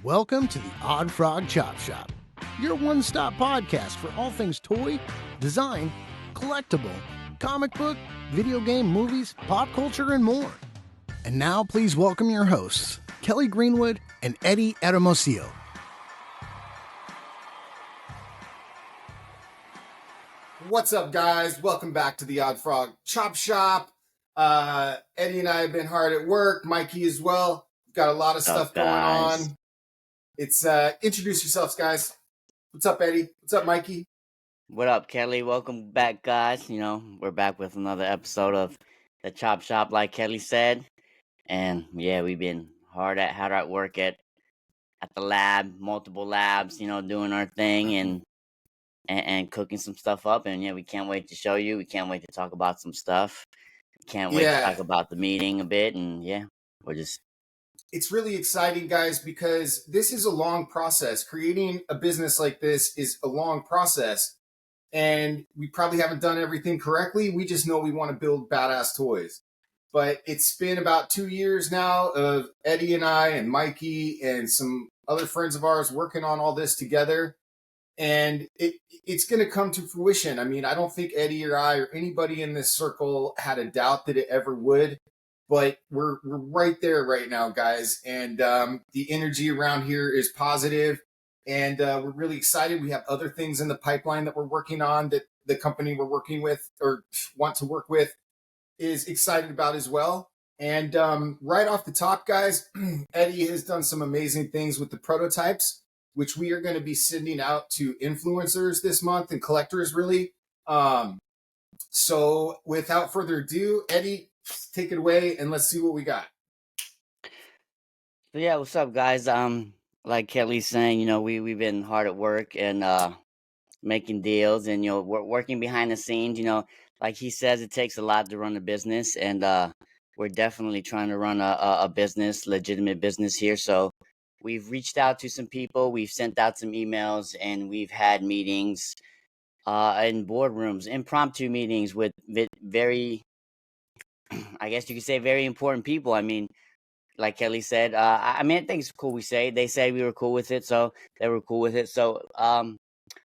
Welcome to the Oddfrog Chop Shop, your one-stop podcast for all things toy, design, collectible, comic book, video game, movies, pop culture, and more. And now please welcome your hosts, Kelly Greenwood and Eddie Hermosillo. What's up, guys? Welcome back to the Oddfrog Chop Shop. Eddie and I have been hard at work. Mikey as well. We've got a lot of stuff going on. It's introduce yourselves, guys. What's up, Eddie? What's up, Mikey? What up, Kelly? Welcome back, guys. You know, we're back with another episode of the Chop Shop, like Kelly said. And yeah, we've been hard at work at the lab, multiple labs, you know, doing our thing and cooking some stuff up. And yeah, we can't wait to show you. We can't wait to talk about some stuff. Can't wait to talk about the meeting a bit. And yeah, it's really exciting, guys, because this is a long process. Creating a business like this is a long process. And we probably haven't done everything correctly. We just know we want to build badass toys. But it's been about 2 years now of Eddie and I and Mikey and some other friends of ours working on all this together. And it's going to come to fruition. I mean, I don't think Eddie or I or anybody in this circle had a doubt that it ever would. But we're right there right now, guys. And the energy around here is positive. And we're really excited. We have other things in the pipeline that we're working on that the company we're working with or want to work with is excited about as well. And right off the top, guys, Eddie has done some amazing things with the prototypes, which we are going to be sending out to influencers this month and collectors, really. So without further ado, Eddie, take it away and let's see what we got. So yeah, what's up, guys? Like Kelly's saying, you know, we've been hard at work and making deals, and you know, we're working behind the scenes. You know, like he says, it takes a lot to run a business, and we're definitely trying to run a business, legitimate business here. So we've reached out to some people, we've sent out some emails, and we've had meetings in boardrooms, impromptu meetings with very, I guess you could say, very important people. I mean, like Kelly said, I mean, I think it's cool. They said we were cool with it, so they were cool with it. So, a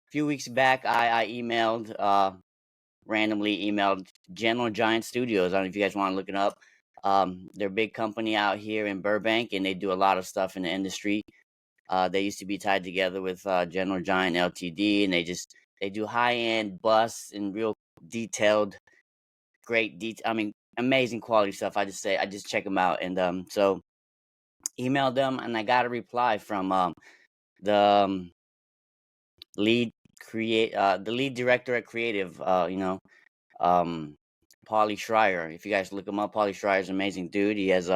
few weeks back, I randomly emailed General Giant Studios. I don't know if you guys want to look it up. They're a big company out here in Burbank, and they do a lot of stuff in the industry. They used to be tied together with General Giant Ltd, and they do high end busts and real detailed, great detail. I mean, amazing quality stuff. I just check them out, and so emailed them, and I got a reply from the lead director at Creative. Paulie Schreier. If you guys look him up, Paulie Schreier is an amazing dude. He has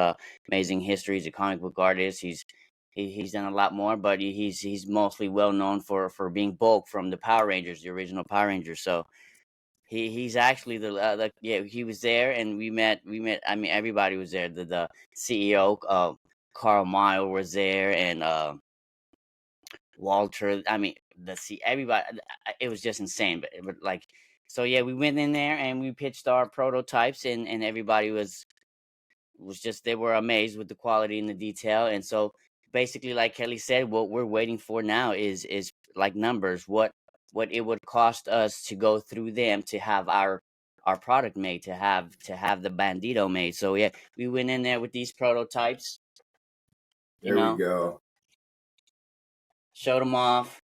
amazing history. He's a comic book artist. He's done a lot more, but he's mostly well known for being Bulk from the Power Rangers, the original Power Rangers. So he's actually he was there, and we met. I mean, everybody was there. The CEO, Carl Mile, was there, and Walter. I mean, everybody. It was just insane, but like. So yeah, we went in there and we pitched our prototypes, and everybody was just, they were amazed with the quality and the detail. And so basically, like Kelly said, what we're waiting for now is like numbers, what it would cost us to go through them to have our product made, to have the Bandido made. So yeah, we went in there with these prototypes. There we go. Showed them off.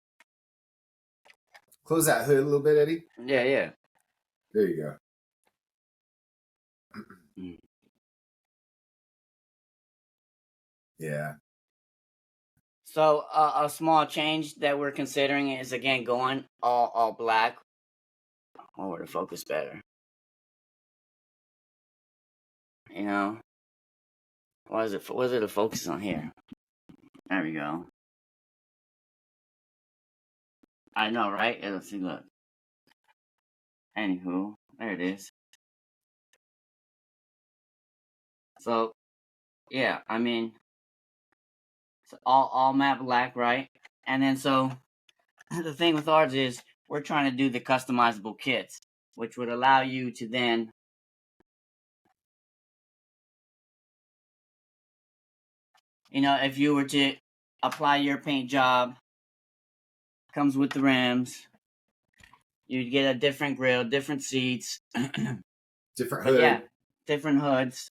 Close that hood a little bit, Eddie. Yeah. There you go. Yeah. So a small change that we're considering is, again, going all black. Or would it focus better? You know, was it a focus on here? There we go. I know, right? Let's see. Look. Anywho, there it is. So, yeah, I mean, it's all matte black, right? And then so the thing with ours is we're trying to do the customizable kits, which would allow you to then if you were to apply your paint job. Comes with the rims. You get a different grill, different seats. Different But hood. yeah, different hoods,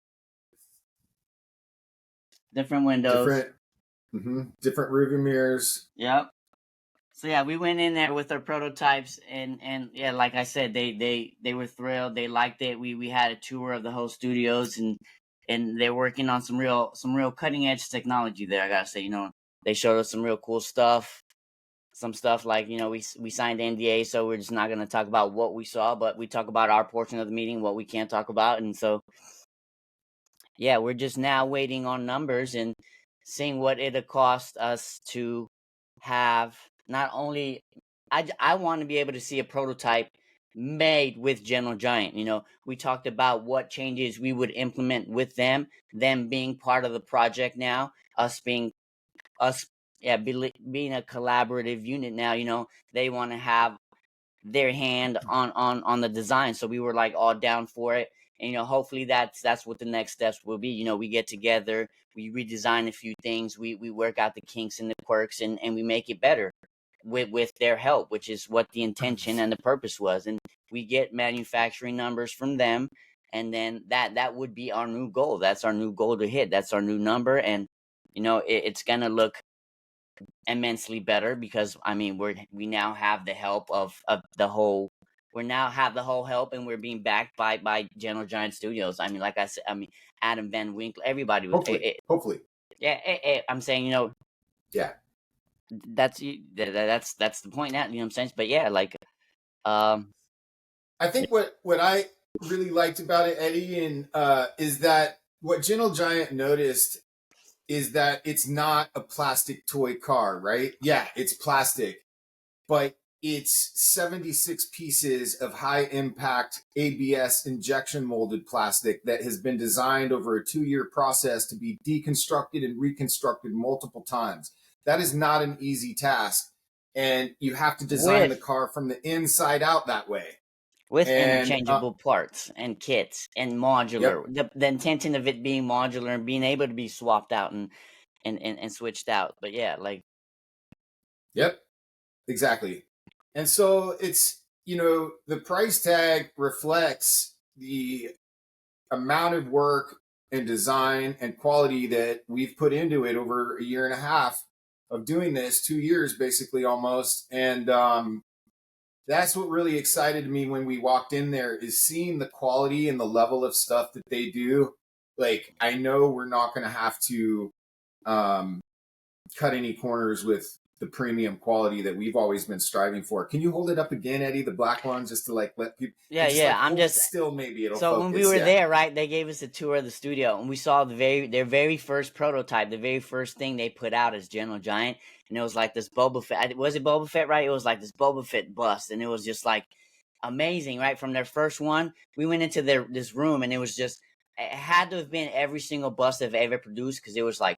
different windows. Different rearview mirrors. Yep. So yeah, we went in there with our prototypes, and yeah, like I said, they were thrilled. They liked it. We had a tour of the whole studios, and they're working on some real cutting edge technology there. I gotta say, they showed us some real cool stuff. Some stuff like, we signed NDA, so we're just not gonna talk about what we saw, but we talk about our portion of the meeting, what we can't talk about, and so yeah, we're just now waiting on numbers and seeing what it'll cost us to have not only I want to be able to see a prototype made with General Giant. We talked about what changes we would implement with them being part of the project now, us yeah, being a collaborative unit now. They want to have their hand on the design, so we were like all down for it. And hopefully that's what the next steps will be. We get together, we redesign a few things, we work out the kinks and the quirks, and we make it better with their help, which is what the intention and the purpose was. And we get manufacturing numbers from them, and then that would be our new goal. That's our new goal to hit. That's our new number. And it's gonna look immensely better, because we now have the help of the whole we now have the whole help, and we're being backed by General Giant Studios. Like I said, Adam Van Winkle, everybody was Hopefully. Yeah, I'm saying, yeah, that's the point now, you know what I'm saying? But yeah, like I think what I really liked about it, Eddie, and is that what General Giant noticed is that it's not a plastic toy car, right? Yeah, it's plastic, but it's 76 pieces of high impact ABS injection molded plastic that has been designed over a 2-year process to be deconstructed and reconstructed multiple times. That is not an easy task. And you have to design the car from the inside out that way. With interchangeable parts and kits and modular. Yep. The intention of it being modular and being able to be swapped out and switched out. But yeah, like. Yep, exactly. And so it's, the price tag reflects the amount of work and design and quality that we've put into it over a year and a half of doing this, 2 years basically almost. And that's what really excited me when we walked in there, is seeing the quality and the level of stuff that they do. Like, I know we're not going to have to cut any corners with the premium quality that we've always been striving for. Can you hold it up again, Eddie, the black one, just to let people? Yeah. I'm just still, maybe it'll. So focus, when we were there, right, they gave us a tour of the studio, and we saw their very first prototype, the very first thing they put out as General Giant, and it was like this Boba Fett. Was it Boba Fett, right? It was like this Boba Fett bust, and it was just like amazing, right? From their first one, we went into this room, and it was just, it had to have been every single bust they've ever produced, because it was like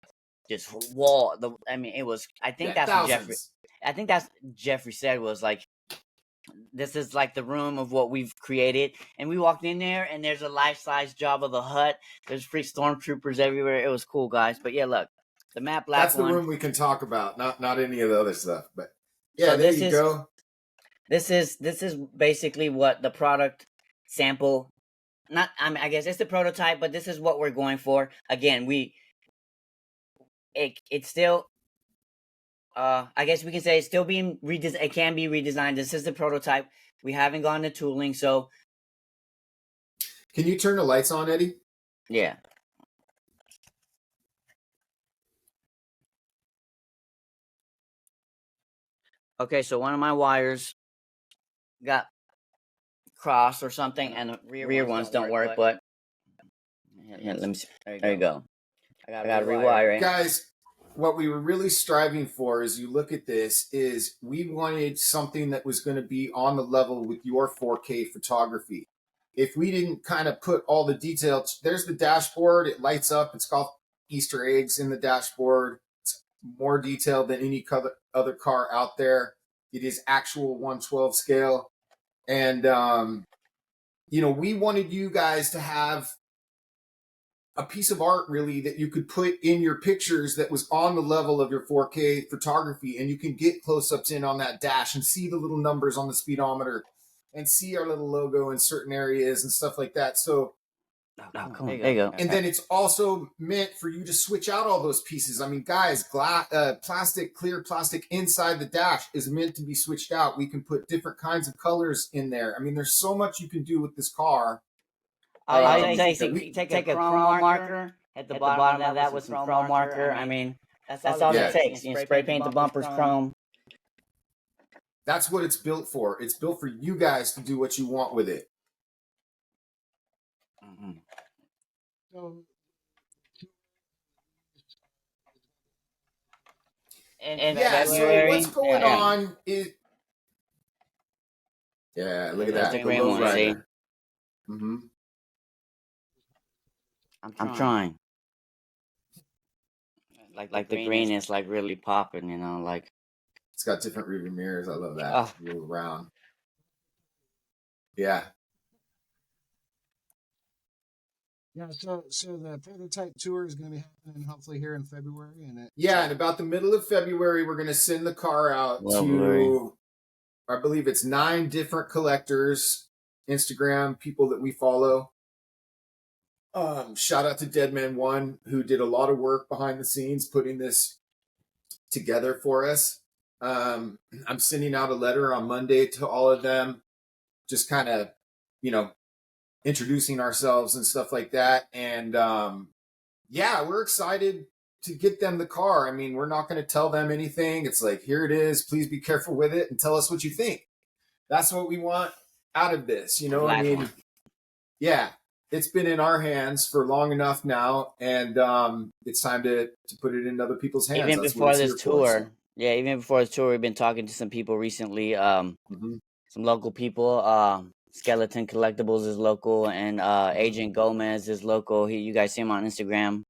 this wall. It was. I think that's what Jeffrey. I think that's Jeffrey said, was like, this is like the room of what we've created. And we walked in there, and there's a life-size Jabba the Hutt. There's free stormtroopers everywhere. It was cool, guys. But yeah, look, the matte black That's the room we can talk about, not any of the other stuff. But yeah, so there you go. This is basically what the product sample. Not, I guess it's the prototype, but this is what we're going for. Again, it's still. I guess we can say it's still being redesigned. It can be redesigned. This is the prototype. We haven't gone to tooling, so. Can you turn the lights on, Eddie? Yeah. Okay, so one of my wires got crossed or something, and the rear ones don't work, but. Yeah, let me see. There you go. I got to rewire it. Guys, what we were really striving for, as you look at this, is we wanted something that was going to be on the level with your 4K photography. If we didn't kind of put all the details, there's the dashboard. It lights up. It's called Easter eggs in the dashboard. It's more detailed than any other car out there. It is actual 1/12 scale. And, we wanted you guys to have a piece of art really that you could put in your pictures that was on the level of your 4K photography, and you can get close-ups in on that dash and see the little numbers on the speedometer and see our little logo in certain areas and stuff like that. So Oh, come on. There you go. and then it's also meant for you to switch out all those pieces. I mean, guys, clear plastic inside the dash is meant to be switched out. We can put different kinds of colors in there. I mean, there's so much you can do with this car. All you take a chrome marker at the bottom of that with some chrome marker. I mean, that's all it takes. You spray paint the bumpers chrome. That's what it's built for. It's built for you guys to do what you want with it. Mm-hmm. And so what's going on is... Yeah, look at that. The green one, see? Mm-hmm. I'm trying. Like the green is like really popping, you know, like... It's got different rearview mirrors. I love that. Move around. Yeah. Yeah, so the prototype tour is going to be happening hopefully here in February, and in about the middle of February, we're going to send the car out to, I believe it's 9 different collectors, Instagram people that we follow. Shout out to Deadman1, who did a lot of work behind the scenes putting this together for us. I'm sending out a letter on Monday to all of them, just kind of, introducing ourselves and stuff like that. And we're excited to get them the car. I mean, we're not going to tell them anything. It's like, here it is. Please be careful with it and tell us what you think. That's what we want out of this. You know, I mean, it's been in our hands for long enough now, and it's time to put it in other people's hands. Even before this tour, even before this tour, we've been talking to some people recently, some local people. Skeleton Collectibles is local, and Agent Gomez is local. You guys see him on Instagram.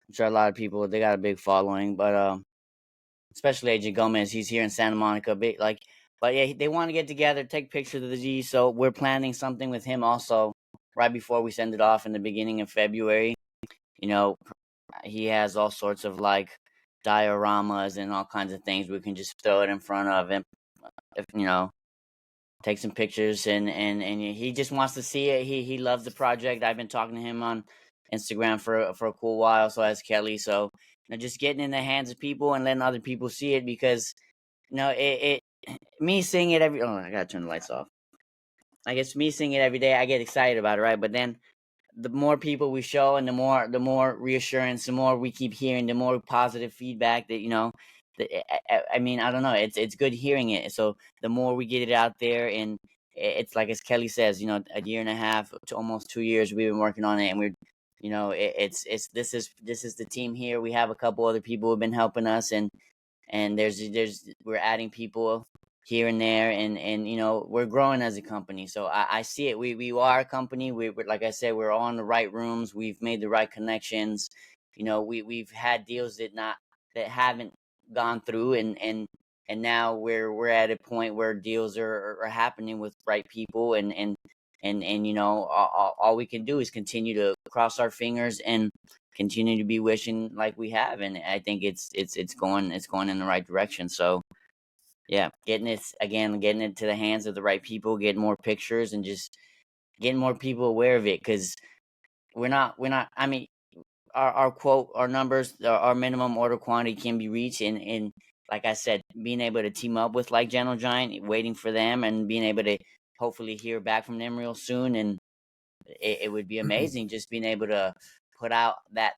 I'm sure a lot of people, they got a big following, but especially Agent Gomez, he's here in Santa Monica. They want to get together, take pictures of the G, so we're planning something with him also right before we send it off in the beginning of February. You know, he has all sorts of like dioramas and all kinds of things. We can just throw it in front of him, take some pictures, and he just wants to see it. He loves the project. I've been talking to him on Instagram for a cool while, so has Kelly. So just getting in the hands of people and letting other people see it, because me seeing it I gotta turn the lights off. I guess me seeing it every day, I get excited about it, right? But then the more people we show, and the more reassurance, the more we keep hearing, the more positive feedback that I mean, I don't know. It's good hearing it. So the more we get it out there, and it's like, as Kelly says, a year and a half to almost 2 years we've been working on it, and we're, this is the team here. We have a couple other people who have been helping us, and we're adding people here and there, and we're growing as a company. So I see it. We are a company. We're, like I said, we're all in the right rooms. We've made the right connections. We've had deals that haven't gone through, and now we're at a point where deals are happening with right people, and all we can do is continue to cross our fingers and continue to be wishing like we have, and I think it's going in the right direction. So getting it to the hands of the right people, getting more pictures, and just getting more people aware of it, because we're not I mean, our numbers, our minimum order quantity can be reached, and like I said, being able to team up with like Gentle Giant, waiting for them, and being able to hopefully hear back from them real soon, and it would be amazing just being able to put out that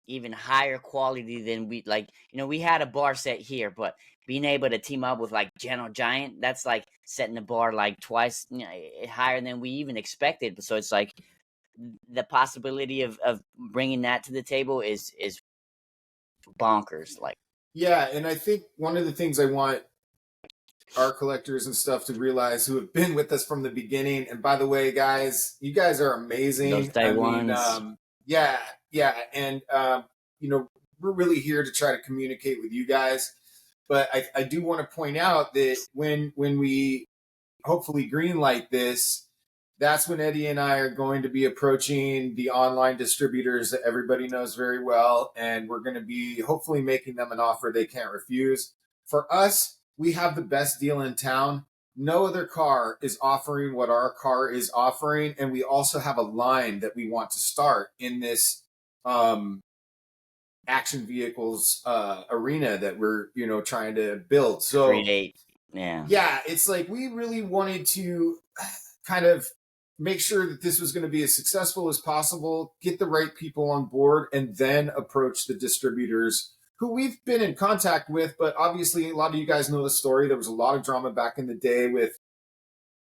even higher quality than we had a bar set here, but being able to team up with like Gentle Giant, that's like setting the bar like twice higher than we even expected. So it's like the possibility of bringing that to the table is bonkers. And I think one of the things I want our collectors and stuff to realize, who have been with us from the beginning, and by the way, guys, you guys are amazing. Those day ones. And we're really here to try to communicate with you guys, but I do want to point out that when we hopefully greenlight this, that's when Eddie and I are going to be approaching the online distributors that everybody knows very well. And we're going to be hopefully making them an offer they can't refuse. For us, we have the best deal in town. No other car is offering what our car is offering. And we also have a line that we want to start in this action vehicles arena that we're, trying to build. So Create. Yeah. It's like we really wanted to kind of make sure that this was going to be as successful as possible, get the right people on board, and then approach the distributors who we've been in contact with. But obviously, a lot of you guys know the story. There was a lot of drama back in the day with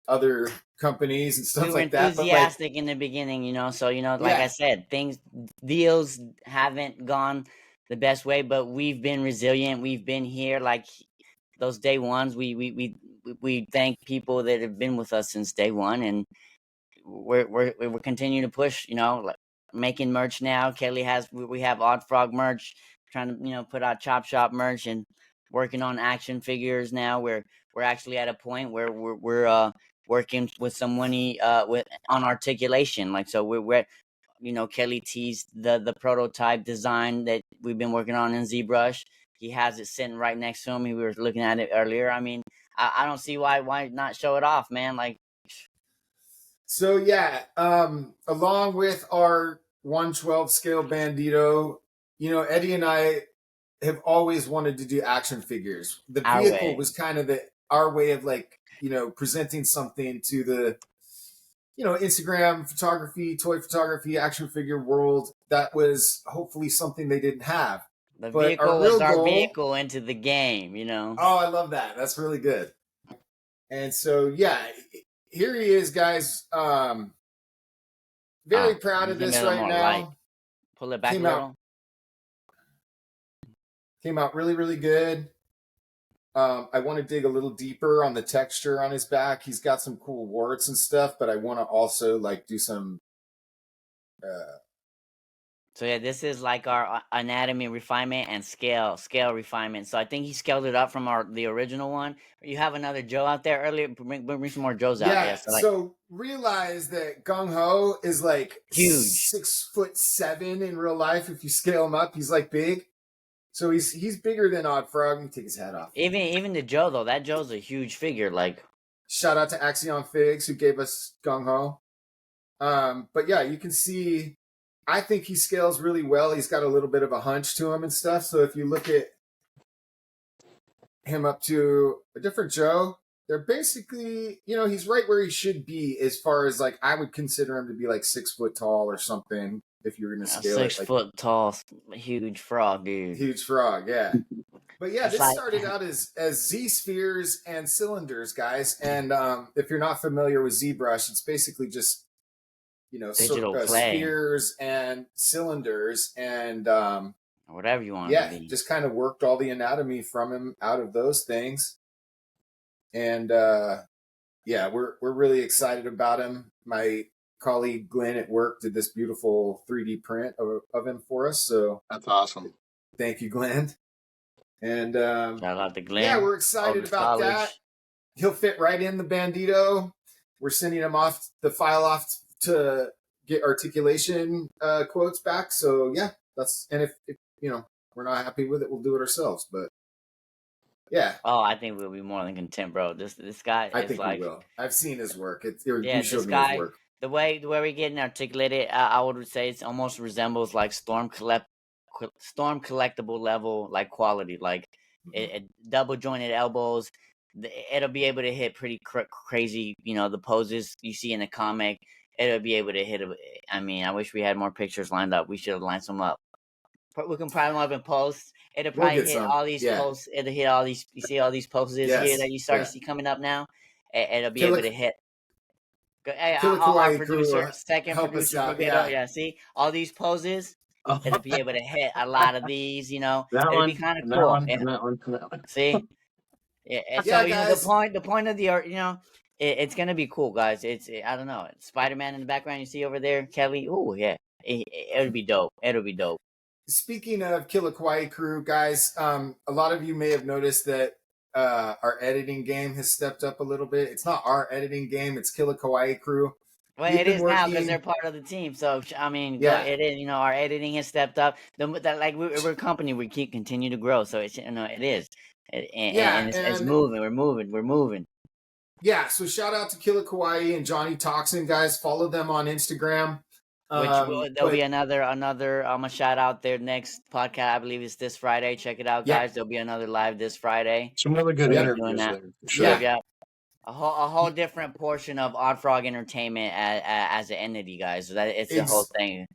other companies and stuff like that. We were enthusiastic in the beginning, so, like I said, deals haven't gone the best way, but we've been resilient. We've been here like those day ones. We thank people that have been with us since day one, and we're continuing to push, like making merch now. We have Oddfrog merch, trying to, put out Chop Shop merch, and working on action figures now. We're actually at a point where we're working with someone on articulation. Like, so we're Kelly teased the prototype design that we've been working on in ZBrush. He has it sitting right next to him. We were looking at it earlier. I mean, I don't see why not show it off, man. Like, so along with our 1/12 scale Bandido, Eddie and I have always wanted to do action figures. The vehicle was kind of our way of like, presenting something to the, Instagram photography, toy photography, action figure world. That was hopefully something they didn't have. The vehicle was our vehicle into the game, Oh, I love that. That's really good. And so, here he is, guys. Very proud of this right now. Light. Pull it back a little. Came out really, really good. I want to dig a little deeper on the texture on his back. He's got some cool warts and stuff, but I want to also like do some. So this is like our anatomy refinement and scale refinement. So I think he scaled it up from the original one. You have another Joe out there earlier. Bring some more Joes out there. So realize that Gung Ho is like huge, 6'7" in real life. If you scale him up, he's like big. So he's bigger than Oddfrog. Let me take his hat off. Even the Joe though, that Joe's a huge figure. Like, shout out to Axion Figs who gave us Gung Ho. But you can see. I think he scales really well. He's got a little bit of a hunch to him and stuff. So if you look at him up to a different Joe, they're basically, he's right where he should be as far as like, I would consider him to be like 6 foot tall or something. If you're going to scale 6 foot tall, huge frog, dude. Huge frog, yeah. But this started out as Z spheres and cylinders, guys. And if you're not familiar with ZBrush, it's basically just digital spheres and cylinders and whatever you want. To be. Just kind of worked all the anatomy from him out of those things. And we're really excited about him. My colleague Glenn at work did this beautiful 3D print of him for us. So that's awesome. Thank you, Glenn. And shout out to Glenn. Yeah, we're excited about that. He'll fit right in the Bandido. We're sending him the file off to get articulation quotes back. So if we're not happy with it, we'll do it ourselves. But I think we'll be more than content, bro. This guy, I think we will. I've seen his work. You showed me his work. The way we're getting articulated, I would say it almost resembles like Storm collectible level like quality, like it double jointed elbows. It'll be able to hit pretty crazy, the poses you see in the comic. It'll be able to hit. I mean, I wish we had more pictures lined up. We should have lined some up. We can probably them up in posts. It'll probably hit all these posts. It'll hit all these. You see all these poses here that you start to see coming up now. It'll be able to hit. Hey, our producer, second producer, see all these poses. It'll be able to hit a lot of these. It'll be kind of cool. That one. See, so the point of the art, it's gonna be cool, guys. I don't know. Spider-Man in the background you see over there, Kelly. Oh yeah, it'll be dope. It'll be dope. Speaking of Killa Kawaii crew, guys, a lot of you may have noticed that our editing game has stepped up a little bit. It's not our editing game; it's Killa Kawaii crew. Well, we've it been is now because they're working. part of the team. So I mean, Yeah, our editing has stepped up. That like we're a company. We keep continue to grow. So it's it is, yeah, and it's and moving. We're moving. yeah. So shout out to Killa Kawaii and Johnny Toxin, guys. Follow them on Instagram. Which there'll be But another a shout out there next podcast. I believe it's this Friday. Check it out, yeah, guys. There'll be another live this Friday. Some really good We'll yep, be doing interviews that. there. For sure. Yep, yeah. yep. A whole different portion of Oddfrog Entertainment as an entity, guys. So that it's the whole It's thing.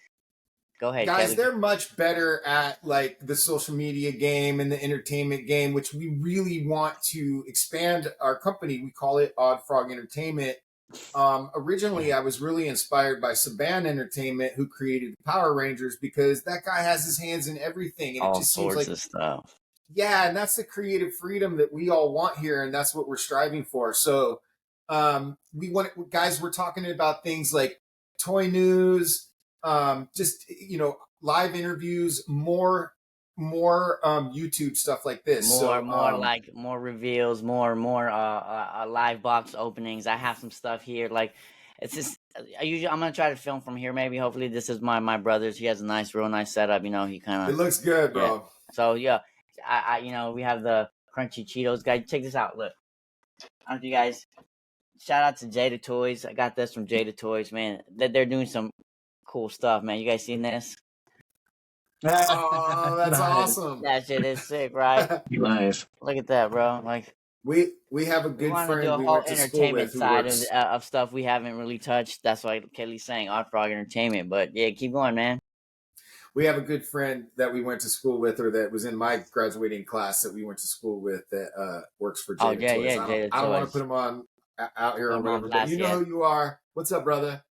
Go ahead, guys, Kelly. they're much better at like the social media game and the entertainment game, which we really want to expand our company. We call it Odd Frog Entertainment. Originally, I was really inspired by Saban Entertainment, who created the Power Rangers, because that guy has his hands in everything, and it All just seems sorts like, of stuff. yeah, and that's the creative freedom that we all want here, and that's what we're striving for. So, we want, guys, we're talking about things like toy news, just live interviews, more YouTube stuff like this. More reveals, more live box openings. I have some stuff here. Like it's just I'm gonna try to film from here. Maybe hopefully this is my brother's. He has a real nice setup. He kind It of looks good, bro. yeah. So yeah, I we have the crunchy Cheetos, guys. Check this out. Look, I don't know if you guys. Shout out to Jada Toys. I got this from Jada Toys, man. They're doing some cool stuff, man. You guys seen this? Oh, that's Nice. awesome. That shit is sick, right? Nice. Look at that, bro. Like We have a we good want to do friend a we whole went to school entertainment with who side works. of stuff we haven't really touched. That's why Kelly's saying Oddfrog Entertainment. But yeah, keep going, man. We have a good friend that we went to school with, or that was in my graduating class that we went to school with, that works for Jada Toys. Jada I don't want to Toys. put him on out here or Put 'em on whatever, but blast, you know yeah. who you are. What's up, brother?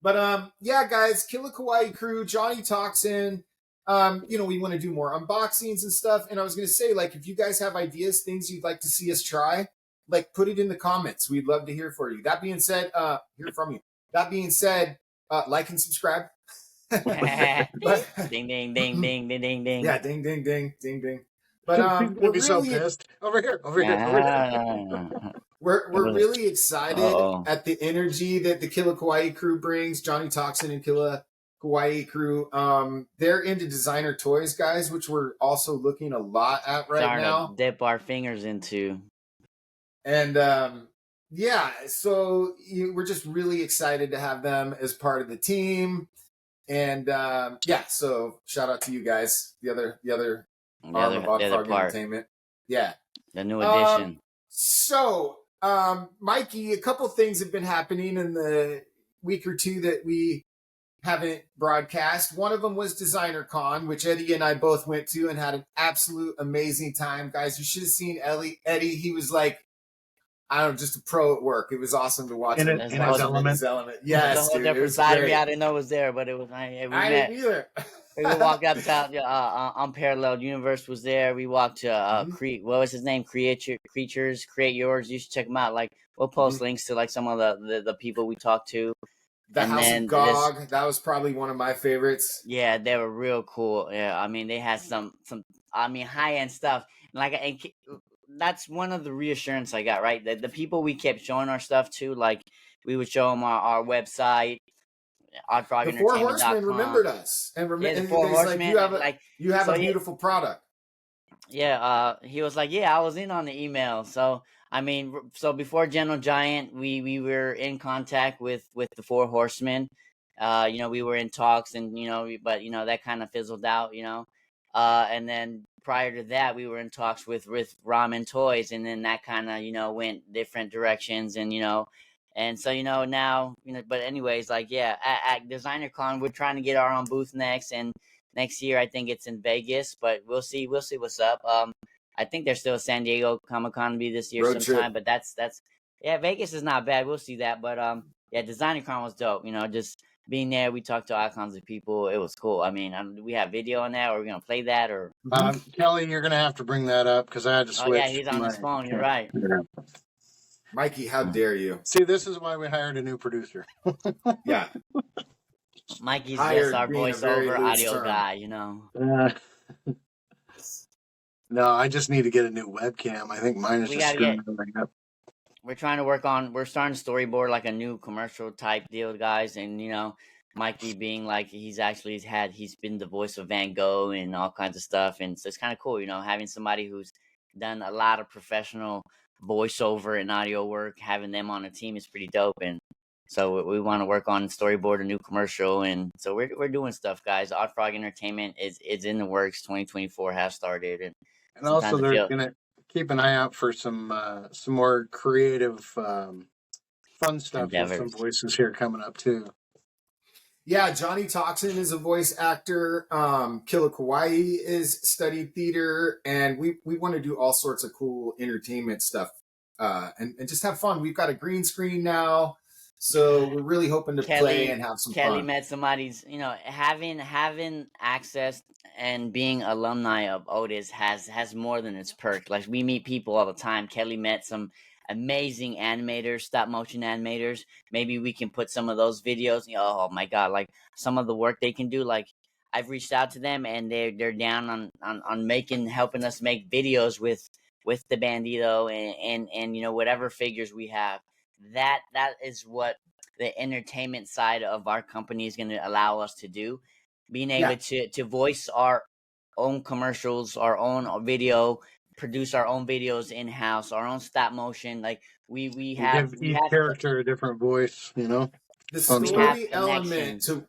But yeah, guys, Killa Kawaii crew, Johnny Toxin. We want to do more unboxings and stuff. And I was gonna say, like, if you guys have ideas, things you'd like to see us try, like, put it in the comments. We'd love to hear for you. That being said, hear from you. That being said, like and subscribe. But, Ding ding ding ding ding ding ding. yeah, ding ding ding ding ding. But He's gonna we're be so really pissed. Over here. we're really excited Uh-oh. at the energy that the Killa Kawaii crew brings. Johnny Toxin and Killa Kawaii crew. They're into designer toys, guys, which we're also looking a lot at right Starting now. to dip our fingers into. And yeah, so we're just really excited to have them as part of the team. And yeah, so shout out to you guys, the other arm of Oddfrog Entertainment. Yeah, the new edition. So, Mikey, a couple things have been happening in the week or two that we haven't broadcast. One of them was Designer Con, which Eddie and I both went to and had an absolute amazing time. Guys, you should have seen Eddie. He was like, I don't know, just a pro at work. It was awesome to watch him in his element. Yes, It's a whole dude, it different was side of great. me. I didn't know it was there, but it was. I didn't either. We walked outside. Unparalleled Universe was there. We walked to what was his name? Create Yours. You should check them out. Like we'll post links to like some of the people we talked to. The House of Gog, that was probably one of my favorites. Yeah, they were real cool. Yeah, I mean they had some high end stuff. And that's one of the reassurance I got. Right, the people we kept showing our stuff to, like we would show them our website. The Four Horsemen remembered us, and the Four Horsemen. You have a beautiful product. Yeah, he was like, yeah, I was in on the email. So I mean, so before Gentle Giant, we were in contact with the Four Horsemen. We were in talks, and but that kind of fizzled out. And then prior to that, we were in talks with Ramen Toys, and then that kind of went different directions, and and so now but anyways, like at Designer Con, we're trying to get our own booth next year. I think it's in Vegas, but we'll see what's up. I think there's still a San Diego Comic-Con to be this year sometime, but that's Vegas is not bad. We'll see that, but Designer Con was dope. Just being there, we talked to icons of people. It was cool. I mean, do we have video on that, or are we gonna play that, or Kelly, you're gonna have to bring that up because I had to switch. Oh yeah, he's on his phone. You're right. Mikey, how dare you? See, this is why we hired a new producer. Yeah. Mikey's just our voiceover audio term. guy, No, I just need to get a new webcam. I think mine is just screwing everything up. we're trying to work on. We're starting to storyboard like a new commercial type deal, guys. And Mikey being like he's been the voice of Van Gogh and all kinds of stuff, and so it's kind of cool, having somebody who's done a lot of professional voiceover and audio work, having them on a team is pretty dope. And so we want to work on storyboard a new commercial, and so we're doing stuff, guys. Oddfrog Entertainment is in the works. 2024 has started, and also sometimes I they're feel gonna keep an eye out for some more creative, fun stuff with some endeavors. voices here coming up too. Yeah, Johnny Toxin is a voice actor. Killa Kawaii is studied theater, and we want to do all sorts of cool entertainment stuff, and just have fun. We've got a green screen now, so we're really hoping to play and have some Kelly fun. met somebody's, having access and being alumni of Otis has more than its perk. Like, we meet people all the time. Kelly met some amazing animators, stop motion animators. Maybe we can put some of those videos. Oh my god, like some of the work they can do. Like, I've reached out to them, and they're down on helping us make videos with the Bandido and whatever figures we have. That is what the entertainment side of our company is going to allow us to do. Being able to voice our own commercials, our own video, produce our own videos in house, our own stop motion. Like, we Give each character a different voice. The story element. So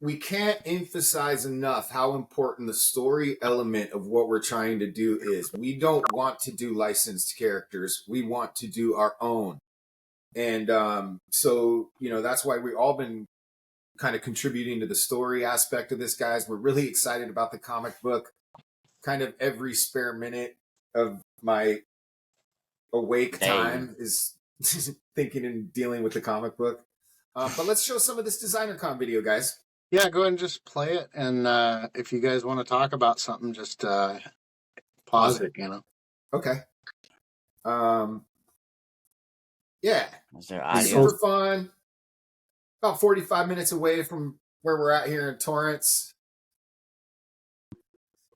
we can't emphasize enough how important the story element of what we're trying to do is. We don't want to do licensed characters. We want to do our own. And so, that's why we've all been kind of contributing to the story aspect of this, guys. We're really excited about the comic book. Kind of every spare minute of my awake time is thinking and dealing with the comic book. But let's show some of this DesignerCon video, guys. Yeah, go ahead and just play it. And if you guys want to talk about something, just pause it, Okay. Yeah. Is there audio? Super fun. About 45 minutes away from where we're at here in Torrance.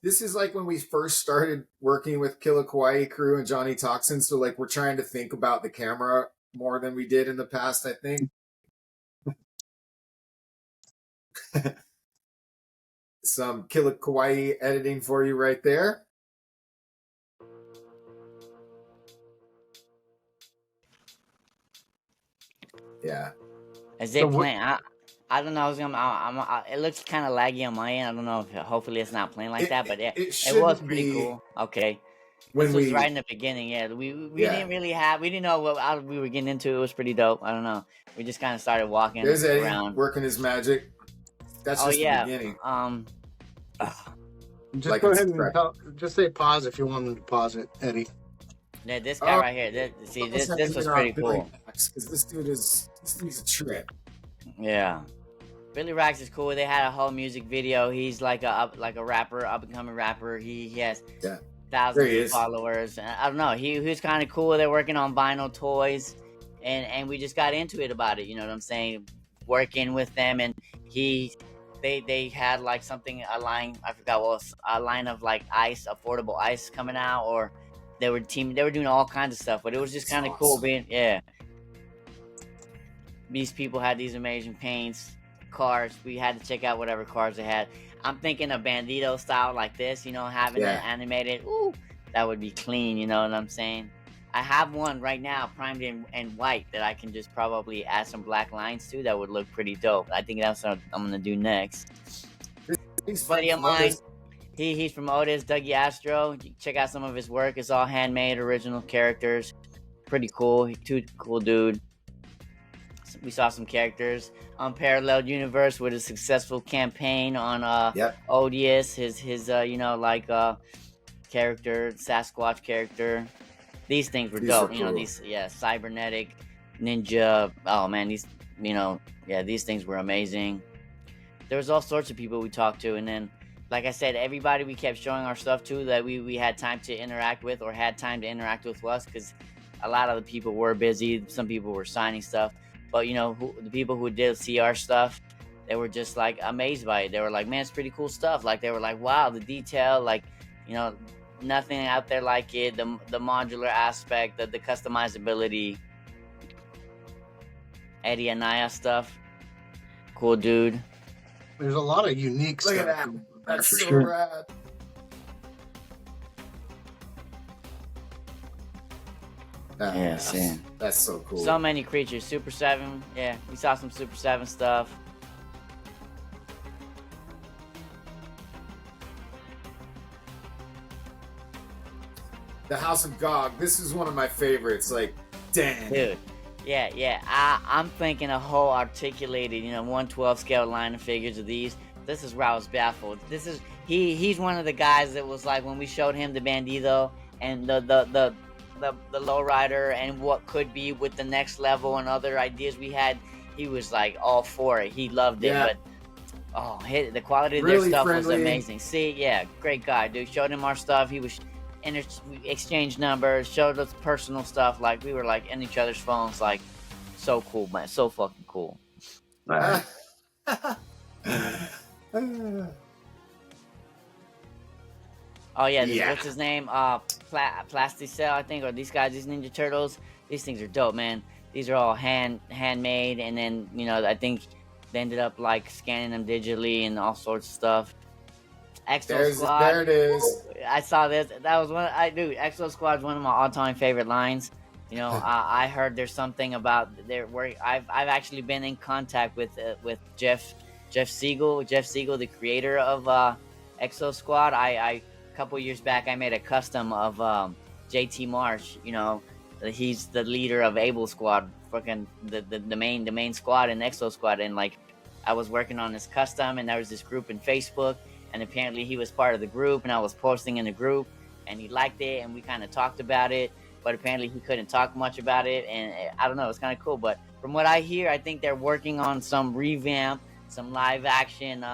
This is like when we first started working with Killa Kawaii crew and Johnny Toxin. So like, we're trying to think about the camera more than we did in the past, I think. Some Killa Kawaii editing for you right there. Yeah. Is they playing? I don't know. It looks kind of laggy on my end. I don't know. Hopefully, it's not playing like that. But it was pretty cool. Okay. This was right in the beginning. Yeah, we didn't really we didn't know what we were getting into. It was pretty dope. I don't know. We just kind of started walking There's Eddie around, working his magic. That's just the beginning. Just like, go ahead and just say pause if you want to pause it, Eddie. Yeah, this guy right here. This was pretty cool. Because this dude's a trip. Yeah, Billy Rax is cool. They had a whole music video. He's like a rapper, up and coming rapper. He has thousands of followers. I don't know. He was kind of cool. They're working on vinyl toys, and we just got into it about it. You know what I'm saying? Working with them, and they had like a line. I forgot what was a line of like affordable ice coming out, or they were doing all kinds of stuff. But it was just kind of cool being These people had these amazing paints, cars. We had to check out whatever cars they had. I'm thinking a Bandido style like this, having it animated. Ooh, that would be clean, you know what I'm saying? I have one right now, primed in white, that I can just probably add some black lines to. That would look pretty dope. I think that's what I'm going to do next. Buddy of mine, he's from Otis, Dougie Astro. Check out some of his work. It's all handmade, original characters. Pretty cool. He's cool dude. We saw some characters on Parallel Universe with a successful campaign on Odious, his character, Sasquatch character. These things were dope. Cool. These cybernetic ninja. Oh man, these things were amazing. There was all sorts of people we talked to, and then, like I said, everybody we kept showing our stuff to that we had time to interact with, or had time to interact with us, because a lot of the people were busy. Some people were signing stuff. But, the people who did see our stuff, they were just, like, amazed by it. They were like, man, it's pretty cool stuff. Like, they were like, wow, the detail, like, nothing out there like it. The modular aspect, the customizability. Eddie Anaya stuff. Cool dude. There's a lot of unique Look stuff. at that. That's for so sure. rad. Yes, yeah. That's so cool. So many creatures. Super 7. Yeah, we saw some Super 7 stuff. The House of Gog. This is one of my favorites. Like, damn. Dude. Yeah. I'm thinking a whole articulated, 1/12 scale line of figures of these. This is where I was baffled. He's one of the guys that was like, when we showed him the Bandido and the lowrider and what could be with the next level and other ideas we had, he was like all for it. He loved it. Yeah. But the quality of Really their stuff friendly. was amazing. See, yeah, great guy, dude. Showed him our stuff. He was we exchanged numbers, showed us personal stuff. Like, we were like in each other's phones. Like, so cool, man. So fucking cool. Oh yeah, Yeah. what's his name? Plasticell, I think, or these guys, these Ninja Turtles. These things are dope, man. These are all handmade, and then I think they ended up like scanning them digitally and all sorts of stuff. Exo Squad. There it is. I saw this. That was Exo Squad is one of my all-time favorite lines. I heard there's something about their work. I've actually been in contact with Jeff Siegel. Jeff Siegel, the creator of Exo Squad. A couple years back, I made a custom of JT Marsh. He's the leader of Able Squad, fucking the main squad in Exo Squad, and like I was working on this custom, and there was this group in Facebook, and apparently he was part of the group, and I was posting in the group, and he liked it, and we kind of talked about it, but apparently he couldn't talk much about it, and I don't know, it's kind of cool. But from what I hear, I think they're working on some revamp, some live action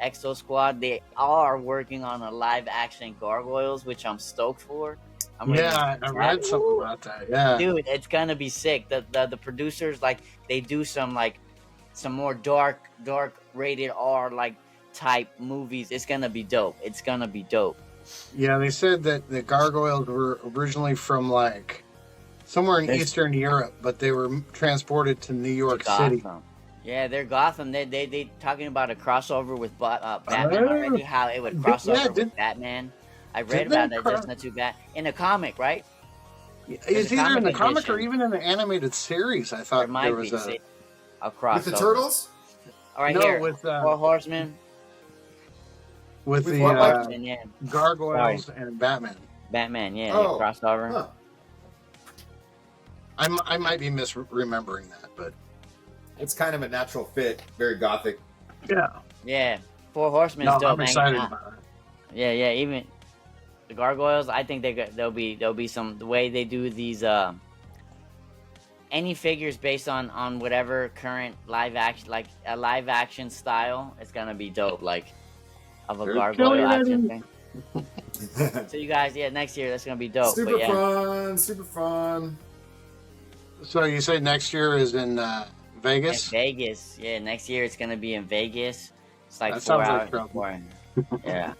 Exo Squad. They are working on a live action Gargoyles, which I'm stoked for. I read something about that. Yeah, dude, it's gonna be sick. The producers, like, they do some more dark rated R like type movies. It's gonna be dope. Yeah, they said that the Gargoyles were originally from like somewhere in Eastern Europe, but they were transported to New York City. Yeah, they're Gotham. They talking about a crossover with Batman already. How it would cross over with Batman. I read about that. Just not too bad in the comic, right? It's either in the comic or even in the animated series. I thought there was a crossover with the Turtles. All right, no, here with Four Horsemen. With the Gargoyles and Batman. Batman, yeah, crossover. Huh. I might be misremembering that, but it's kind of a natural fit. Very gothic. Yeah. Four Horsemen is dope. I'm excited about it. Yeah. Even the Gargoyles, I think there'll be some, the way they do these any figures based on whatever current live action, like a live action style. It's gonna be dope. Like, of a Gargoyle action thing. So you guys, next year that's gonna be dope. Super fun. So you say next year is in Vegas? In Vegas, yeah. Next year it's gonna be in Vegas. It's like that 4 sounds hours. like Before. Yeah.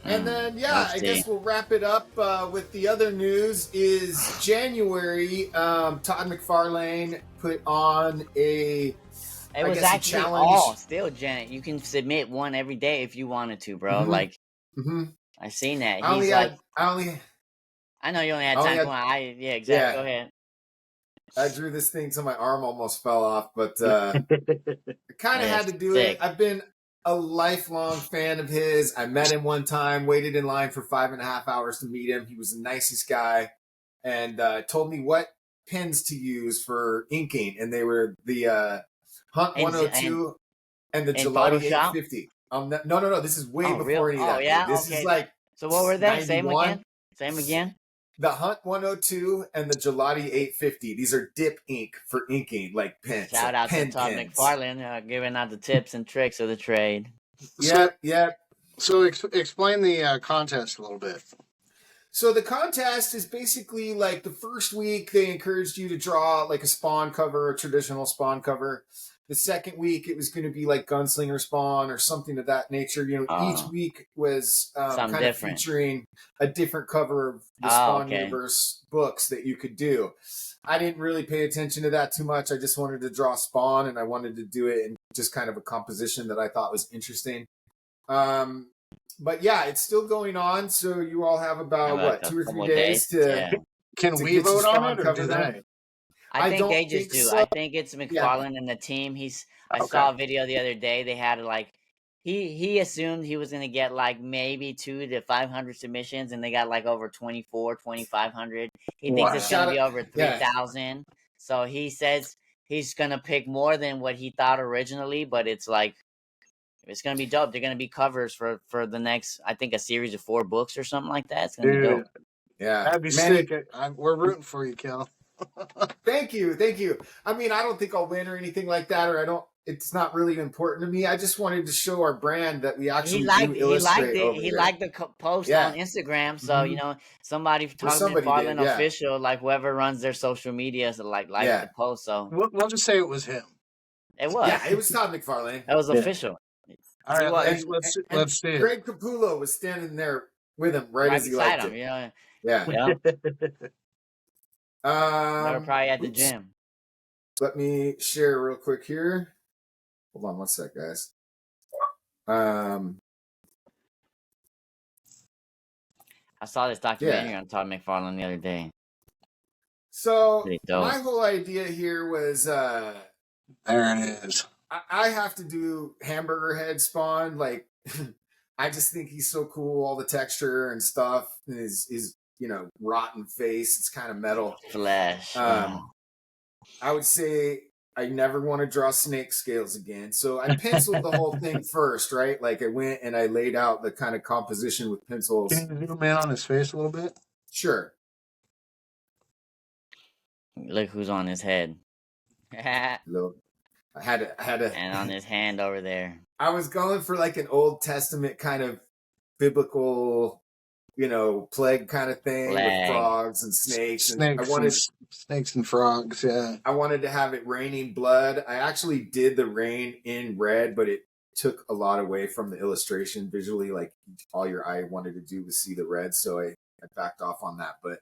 And then, I guess we'll wrap it up with the other news. Is January, Todd McFarlane put on a It was actually challenge. Still, Janet. You can submit one every day if you wanted to, bro. Mm-hmm. Like, I've seen that. I know you only had time. Exactly. Yeah. Go ahead. I drew this thing till my arm almost fell off, but I kind of had to do it. I've been a lifelong fan of his. I met him one time, waited in line for 5.5 hours to meet him. He was the nicest guy, and told me what pens to use for inking, and they were the Hunt 102 and the Gelati 850. No. This is way before any of that. Yeah? This is like, so what were they? 91. Same again? The Hunt 102 and the Gelati 850. These are dip ink for inking, like pens. Shout out to Todd McFarlane, giving out the tips and tricks of the trade. Yeah. So explain the contest a little bit. So the contest is basically like the first week they encouraged you to draw like a Spawn cover, a traditional Spawn cover. The second week it was going to be like Gunslinger Spawn or something of that nature. You know, each week was something kind of different. featuring a different cover of the Spawn okay. universe books that you could do. I didn't really pay attention to that too much. I just wanted to draw Spawn, and I wanted to do it in just kind of a composition that I thought was interesting. But yeah, it's still going on. So you all have about Like what, 2 or 3 days to. Yeah. Can we get your vote on Spawn it, or cover do done. they? I think don't they just think do. so. I think it's McFarlane and the team. I saw a video the other day. They had like he assumed he was gonna get like maybe 200 to 500 submissions, and they got like over 2,500. He thinks it's gonna be over 3,000. So he says he's gonna pick more than what he thought originally, but it's like it's gonna be dope. They're gonna be covers for the next, I think, a series of 4 books or something like that. It's gonna be dope. Yeah, That'd be sick. We're rooting for you, Kel. Thank you. I mean, I don't think I'll win or anything like that, or I don't. It's not really important to me. I just wanted to show our brand that we actually do illustrate over He here. liked the post on Instagram. So you know, somebody McFarlane official, like whoever runs their social media, so liked the post. So we'll just say it was him. It was. Yeah, it was Todd McFarlane. That was official. All right, let's see. Greg Capullo was standing there with him right as he liked him. Yeah. They're probably at the gym. Let me share real quick here. Hold on one sec, guys. I saw this documentary on Todd McFarlane the other day. So my whole idea here was there it is. I have to do Hamburger Head Spawn. Like, I just think he's so cool. All the texture and stuff, and his rotten face. It's kind of metal. Flesh. I would say I never want to draw snake scales again. So I penciled the whole thing first, right? Like I went and I laid out the kind of composition with pencils. Can you zoom in on his face a little bit? Sure. Look who's on his head. Look, I had to. And on his hand over there. I was going for like an Old Testament kind of biblical, plague kind of thing with frogs and snakes. Snakes and frogs, yeah. I wanted to have it raining blood. I actually did the rain in red, but it took a lot away from the illustration visually. Like all your eye wanted to do was see the red, so I backed off on that. But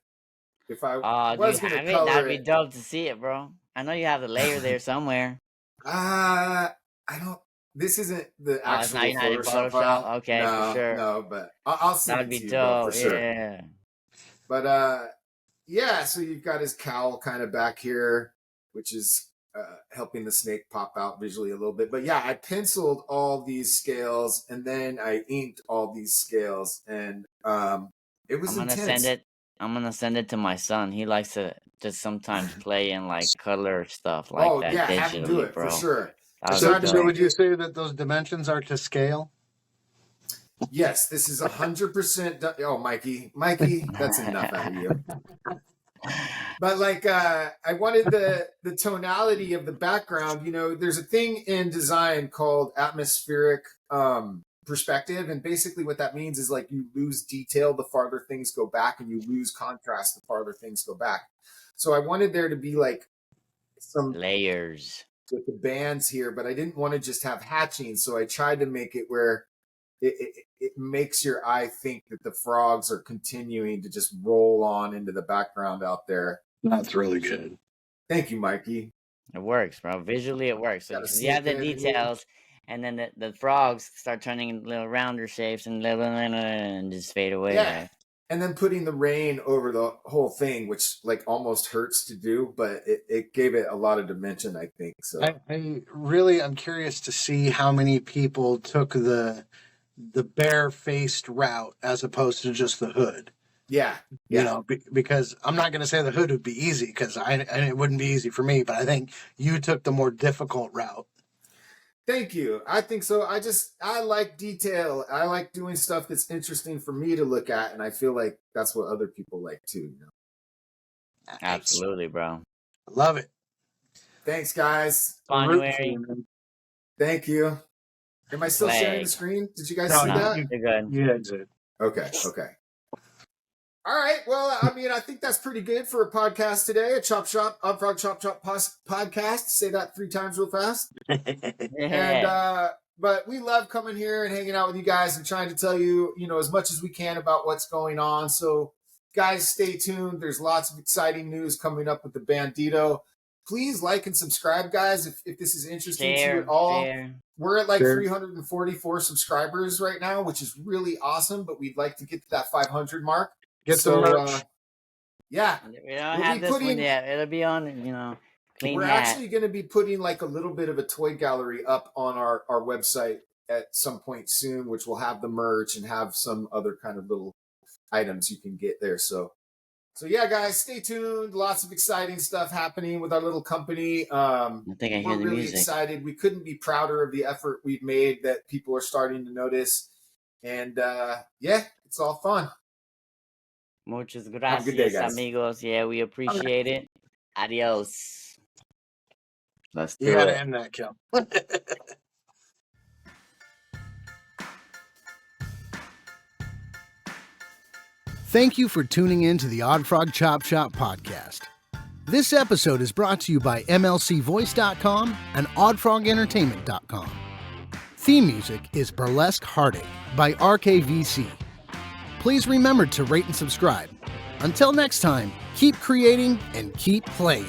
if I was going to color that'd be dope to see it, bro. I know you have the layer there somewhere. I don't. This isn't the actual Photoshop. Okay, for sure. No, but I'll send that'd it to be you, dope. for sure. Yeah. But yeah. So you've got his cowl kind of back here, which is helping the snake pop out visually a little bit. But yeah, I penciled all these scales and then I inked all these scales, and it was intense. I'm gonna send it to my son. He likes to just sometimes play in like color stuff like that. Yeah, digitally, have to do it bro. for sure. So would you say that those dimensions are to scale? Yes, this is 100%. Oh, Mikey, that's enough out of you. But like, I wanted the tonality of the background. There's a thing in design called atmospheric perspective, and basically what that means is like you lose detail the farther things go back, and you lose contrast the farther things go back. So I wanted there to be like some layers with the bands here, but I didn't want to just have hatching, so I tried to make it where it makes your eye think that the frogs are continuing to just roll on into the background out there. That's really good. Thank you, Mikey. It works, bro. Visually, it works. So you have the details, and then the frogs start turning little rounder shapes and just fade away. Yeah. Right? And then putting the rain over the whole thing, which like almost hurts to do, but it gave it a lot of dimension, I think. So I'm curious to see how many people took the bare-faced route as opposed to just the hood. Yeah. Because I'm not going to say the hood would be easy, because it wouldn't be easy for me, but I think you took the more difficult route. Thank you. I think so. I like detail. I like doing stuff that's interesting for me to look at, and I feel like that's what other people like too. Absolutely, bro. Love it. Thanks, guys. January. Thank you. Am I still sharing the screen? Did you guys see that? You're good. Yeah, it's it. Okay. All right. Well, I mean, I think that's pretty good for a podcast today. A Chop Shop, Oddfrog Chop Shop podcast. Say that 3 times real fast. And but we love coming here and hanging out with you guys and trying to tell you, as much as we can about what's going on. So, guys, stay tuned. There's lots of exciting news coming up with the Bandido. Please like and subscribe, guys, if this is interesting to you at all. We're at 344 subscribers right now, which is really awesome. But we'd like to get to that 500 mark. Get some merch. Yeah. We don't have this one yet. It'll be on, clean We're hat. actually going to be putting a little bit of a toy gallery up on our website at some point soon, which will have the merch and have some other kind of little items you can get there. So yeah, guys, stay tuned. Lots of exciting stuff happening with our little company. I think I hear we're the really music. excited. We couldn't be prouder of the effort we've made that people are starting to notice. And yeah, it's all fun. Muchas Have a gracias, good day, guys. amigos. Yeah, we appreciate it. Adios. Let's do You gotta it. end that, Kill. Thank you for tuning in to the Oddfrog Chop Shop podcast. This episode is brought to you by MLCVoice.com and OddFrogEntertainment.com. Theme music is Burlesque Heartache by RKVC. Please remember to rate and subscribe. Until next time, keep creating and keep playing.